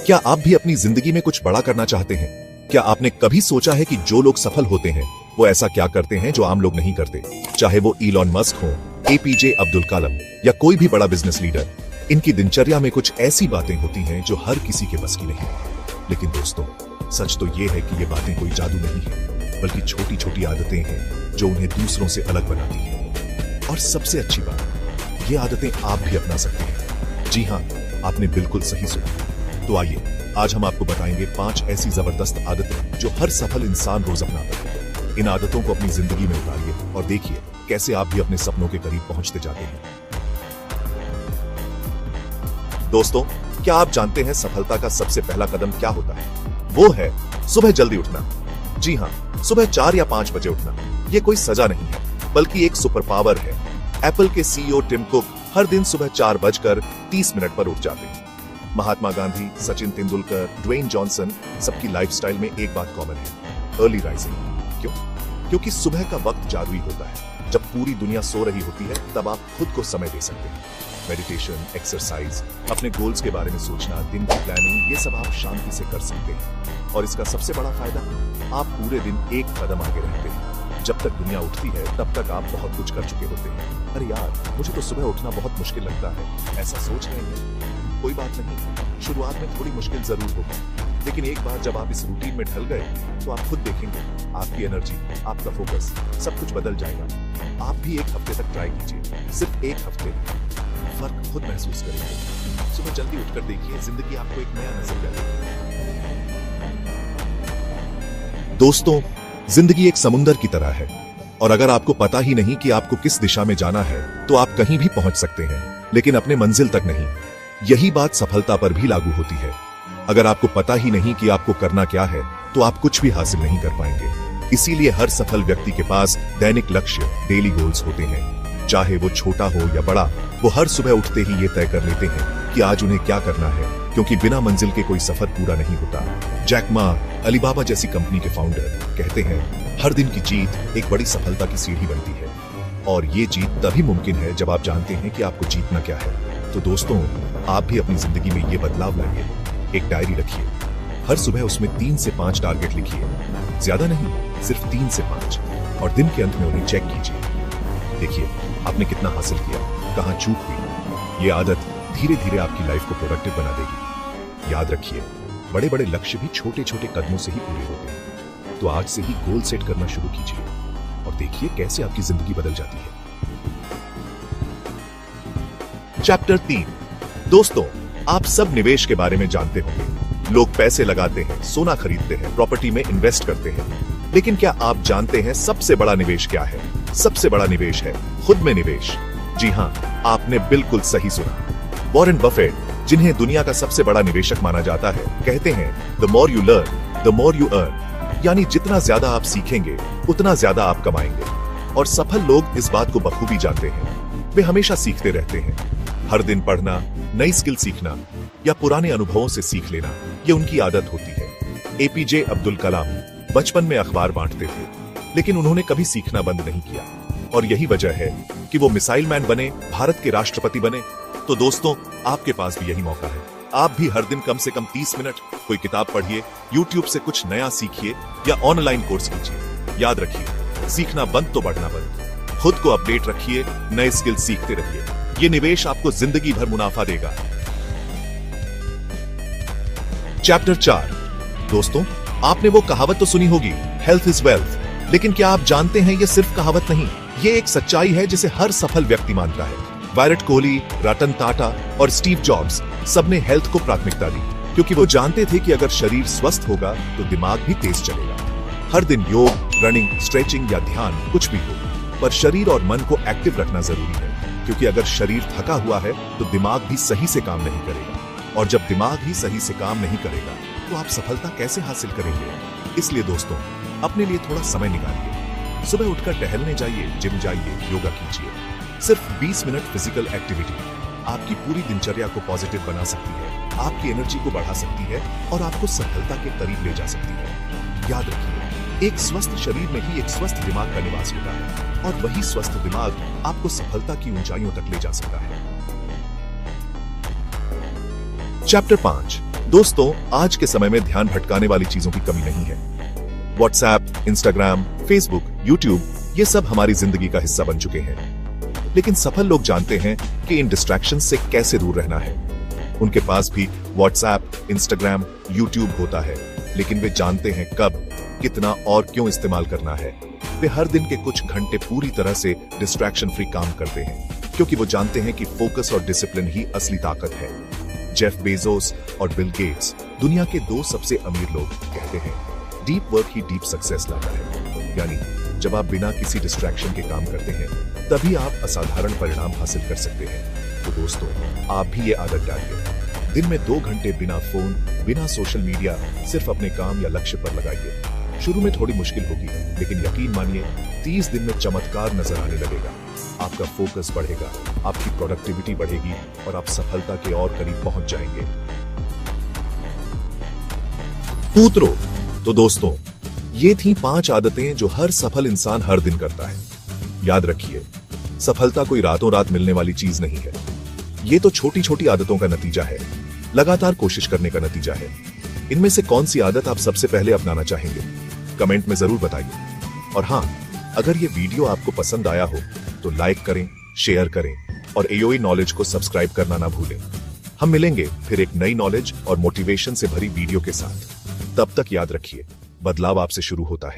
क्या आप भी अपनी जिंदगी में कुछ बड़ा करना चाहते हैं? क्या आपने कभी सोचा है कि जो लोग सफल होते हैं वो ऐसा क्या करते हैं जो आम लोग नहीं करते? चाहे वो इलॉन मस्क हो, एपीजे अब्दुल कलाम या कोई भी बड़ा बिजनेस लीडर, इनकी दिनचर्या में कुछ ऐसी बातें होती हैं जो हर किसी के बस की नहीं। लेकिन दोस्तों, सच तो ये है कि ये बातें कोई जादू नहीं है, बल्कि छोटी छोटी आदतें हैं जो उन्हें दूसरों से अलग बनाती हैं। और सबसे अच्छी बात, ये आदतें आप भी अपना सकते हैं। जी हाँ, आपने बिल्कुल सही सुना। तो आइए, आज हम आपको बताएंगे 5 ऐसी जबरदस्त आदतें जो हर सफल इंसान रोज अपनाता है। इन आदतों को अपनी जिंदगी में उतारिए और देखिए कैसे आप भी अपने सपनों के करीब पहुंचते जाते हैं। दोस्तों, क्या आप जानते हैं सफलता का सबसे पहला कदम क्या होता है? वो है सुबह जल्दी उठना। जी हाँ, सुबह 4 या 5 बजे उठना। ये कोई सजा नहीं है, बल्कि एक सुपर पावर है। एप्पल के सीईओ टिम कुक हर दिन सुबह 4:30 पर उठ जाते हैं। महात्मा गांधी, सचिन तेंदुलकर, ड्वेन जॉनसन, सबकी लाइफस्टाइल में एक बात कॉमन है, अर्ली राइजिंग। क्यों? क्योंकि सुबह का वक्त जादुई होता है। जब पूरी दुनिया सो रही होती है, तब आप खुद को समय दे सकते हैं। मेडिटेशन, एक्सरसाइज, अपने गोल्स के बारे में सोचना, दिन की प्लानिंग, ये सब आप शांति से कर सकते हैं। और इसका सबसे बड़ा फायदा, आप पूरे दिन एक कदम आगे रहते हैं। जब तक दुनिया उठती है, तब तक आप बहुत कुछ कर चुके होते हैं। अरे यार, मुझे तो सुबह उठना बहुत मुश्किल लगता है, ऐसा सोच रहे हैं। कोई बात नहीं, शुरुआत में थोड़ी मुश्किल जरूर होगी, लेकिन एक बार जब आप इस रूटीन में ढल गए, तो आप खुद देखेंगे आपकी एनर्जी, आपका फोकस, सब कुछ बदल जाएगा। आप भी एक हफ्ते तक ट्राई कीजिए, सिर्फ एक हफ्ते, फर्क खुद महसूस करेंगे। सुबह जल्दी उठकर देखिए, जिंदगी आपको एक नया नजरिया देगी। दोस्तों, जिंदगी एक समुंदर की तरह है, और अगर आपको पता ही नहीं कि आपको किस दिशा में जाना है, तो आप कहीं भी पहुंच सकते हैं, लेकिन अपने मंजिल तक नहीं। यही बात सफलता पर भी लागू होती है। अगर आपको पता ही नहीं कि आपको करना क्या है, तो आप कुछ भी हासिल नहीं कर पाएंगे। इसीलिए हर सफल व्यक्ति के पास दैनिक लक्ष्य, डेली गोल्स होते हैं। चाहे वो छोटा हो या बड़ा, वो हर सुबह उठते ही ये तय कर लेते हैं कि आज उन्हें क्या करना है, क्योंकि बिना मंजिल के कोई सफर पूरा नहीं होता। जैक मा, अलीबाबा जैसी कंपनी के फाउंडर, कहते हैं, हर दिन की जीत एक बड़ी सफलता की सीढ़ी बनती है। और ये जीत तभी मुमकिन है जब आप जानते हैं कि आपको जीतना क्या है। तो दोस्तों, आप भी अपनी जिंदगी में ये बदलाव लाइए। एक डायरी रखिए, हर सुबह उसमें 3 से 5 टारगेट लिखिए, ज्यादा नहीं, सिर्फ 3 से 5, और दिन के अंत में उन्हें चेक कीजिए। देखिए आपने कितना हासिल किया, कहां चूक हुई। ये आदत धीरे धीरे आपकी लाइफ को प्रोडक्टिव बना देगी। याद रखिए, बड़े बड़े लक्ष्य भी छोटे छोटे कदमों से ही पूरे होते हैं। तो आज से ही गोल सेट करना शुरू कीजिए और देखिए कैसे आपकी जिंदगी बदल जाती है। चैप्टर 3। दोस्तों, आप सब निवेश के बारे में जानते होंगे। लोग पैसे लगाते हैं, सोना खरीदते हैं, प्रॉपर्टी में इन्वेस्ट करते हैं। लेकिन क्या आप जानते हैं सबसे बड़ा निवेश क्या है? सबसे बड़ा निवेश है खुद में निवेश। जी हाँ, आपने बिल्कुल सही सुना। वॉरेन बफेट, जिन्हें दुनिया का सबसे बड़ा निवेशक माना जाता है, कहते हैं, the more you learn, the more you earn. यानी जितना ज्यादा आप सीखेंगे, उतना ज्यादा आप कमाएंगे। और सफल लोग इस बात को बखूबी जानते हैं। वे हमेशा सीखते रहते हैं। हर दिन पढ़ना, नई स्किल सीखना या पुराने अनुभवों से सीख लेना, ये उनकी आदत होती है। एपीजे अब्दुल कलाम बचपन में अखबार बांटते थे, लेकिन उन्होंने कभी सीखना बंद नहीं किया। और यही वजह है कि वो मिसाइल मैन बने, भारत के राष्ट्रपति बने। तो दोस्तों, आपके पास भी यही मौका है। आप भी हर दिन कम से कम 30 मिनट कोई किताब पढ़िए, यूट्यूब से कुछ नया सीखिए या ऑनलाइन कोर्स कीजिए। याद रखिए, सीखना बंद तो बढ़ना बंद। खुद को अपडेट रखिए, नए स्किल सीखते रहिए। ये निवेश आपको जिंदगी भर मुनाफा देगा। चैप्टर 4। दोस्तों, आपने वो कहावत तो सुनी होगी, हेल्थ इज वेल्थ। लेकिन क्या आप जानते हैं ये सिर्फ कहावत नहीं, ये एक सच्चाई है जिसे हर सफल व्यक्ति मानता है। विराट कोहली, रतन टाटा और स्टीव जॉब्स सबने हेल्थ को प्राथमिकता दी, क्योंकि वो जानते थे कि अगर शरीर स्वस्थ होगा तो दिमाग भी तेज चलेगा। हर दिन योग, रनिंग, स्ट्रेचिंग या ध्यान, कुछ भी हो, पर शरीर और मन को एक्टिव रखना जरूरी है। क्योंकि अगर शरीर थका हुआ है तो दिमाग भी सही से काम नहीं करेगा, और जब दिमाग ही सही से काम नहीं करेगा तो आप सफलता कैसे हासिल करेंगे? इसलिए दोस्तों, अपने लिए थोड़ा समय निकालिए। सुबह उठकर टहलने जाइए, जिम जाइए, योगा कीजिए। सिर्फ 20 मिनट फिजिकल एक्टिविटी आपकी पूरी दिनचर्या को पॉजिटिव बना सकती है, आपकी एनर्जी को बढ़ा सकती है और आपको सफलता के करीब ले जा सकती है। याद रखिए, एक स्वस्थ शरीर में ही एक स्वस्थ दिमाग का निवास होता है, और वही स्वस्थ दिमाग आपको सफलता की ऊंचाइयों तक ले जा सकता है। चैप्टर 5। दोस्तों, आज के समय में ध्यान भटकाने वाली चीजों की कमी नहीं है। व्हाट्सएप, इंस्टाग्राम, फेसबुक, यूट्यूब, ये सब हमारी जिंदगी का हिस्सा बन चुके हैं। लेकिन सफल लोग जानते हैं कि इन डिस्ट्रैक्शन से कैसे दूर रहना है। उनके पास भी व्हाट्सएप, इंस्टाग्राम, यूट्यूब होता है, लेकिन वे जानते हैं कब, कितना और क्यों इस्तेमाल करना है। वे हर दिन के कुछ घंटे पूरी तरह से डिस्ट्रैक्शन फ्री काम करते हैं, क्योंकि वो जानते हैं कि फोकस और डिसिप्लिन ही असली ताकत है। जेफ बेजोस और बिल गेट्स, दुनिया के 2 सबसे अमीर लोग, कहते हैं डीप वर्क ही डीप सक्सेस लाता है। यानी जब आप बिना किसी डिस्ट्रैक्शन के काम करते हैं, तभी आप असाधारण परिणाम हासिल कर सकते हैं। तो दोस्तों, आप भी ये आदत डालिए। दिन में 2 घंटे बिना फोन, बिना सोशल मीडिया, सिर्फ अपने काम या लक्ष्य पर लगाइए। शुरू में थोड़ी मुश्किल होगी, लेकिन यकीन मानिए 30 दिन में चमत्कार नजर आने लगेगा। आपका फोकस बढ़ेगा, आपकी प्रोडक्टिविटी बढ़ेगी और आप सफलता के और करीब पहुंच जाएंगे। सूत्रों। तो दोस्तों, ये थी 5 आदतें जो हर सफल इंसान हर दिन करता है। याद रखिए, सफलता कोई रातों रात मिलने वाली चीज नहीं है। ये तो छोटी छोटी आदतों का नतीजा है, लगातार कोशिश करने का नतीजा है। इनमें से कौन सी आदत आप सबसे पहले अपनाना चाहेंगे? कमेंट में जरूर बताइए। और हाँ, अगर ये वीडियो आपको पसंद आया हो तो लाइक करें, शेयर करें और AOA नॉलेज को सब्सक्राइब करना ना भूलें। हम मिलेंगे फिर एक नई नॉलेज और मोटिवेशन से भरी वीडियो के साथ। तब तक याद रखिए, बदलाव आपसे शुरू होता है।